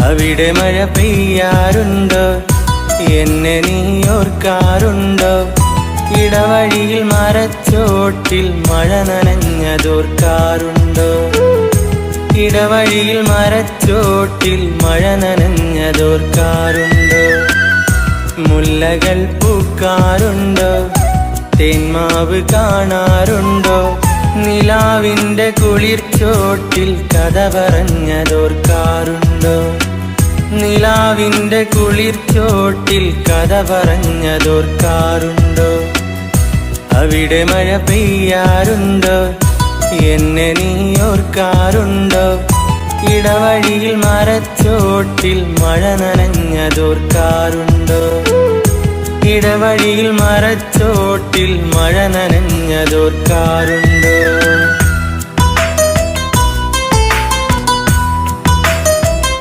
അവിടെ മഴ പെയ്യാറുണ്ടോ? എന്നെ നീ ഓർക്കാറുണ്ടോ? ഇടവഴിയിൽ മരച്ചോട്ടിൽ മഴ നനഞ്ഞതോർക്കാറുണ്ടോ? ഇടവഴിയിൽ മരച്ചോട്ടിൽ മഴ നനഞ്ഞതോർക്കാറുണ്ടോ? മുല്ലകൾ പൂക്കാറുണ്ടോ? തേന്മാവ് കാണാറുണ്ടോ? നിലാവിൻ്റെ കുളിർച്ചോട്ടിൽ കഥ പറഞ്ഞതോർക്കാറുണ്ടോ? നിലാവിൻ്റെ കുളിർച്ചോട്ടിൽ കഥ പറഞ്ഞതോർക്കാറുണ്ടോ? അവിടെ മഴ പെയ്യാറുണ്ടോ? എന്നെ നീ ഓർക്കാറുണ്ടോ? ഇടവഴിയിൽ മരച്ചോട്ടിൽ മഴ നനഞ്ഞതോർക്കാറുണ്ടോ? ഇടവഴിയിൽ മരച്ചോട്ടിൽ മഴ നനഞ്ഞതോർക്കാറുണ്ടോ?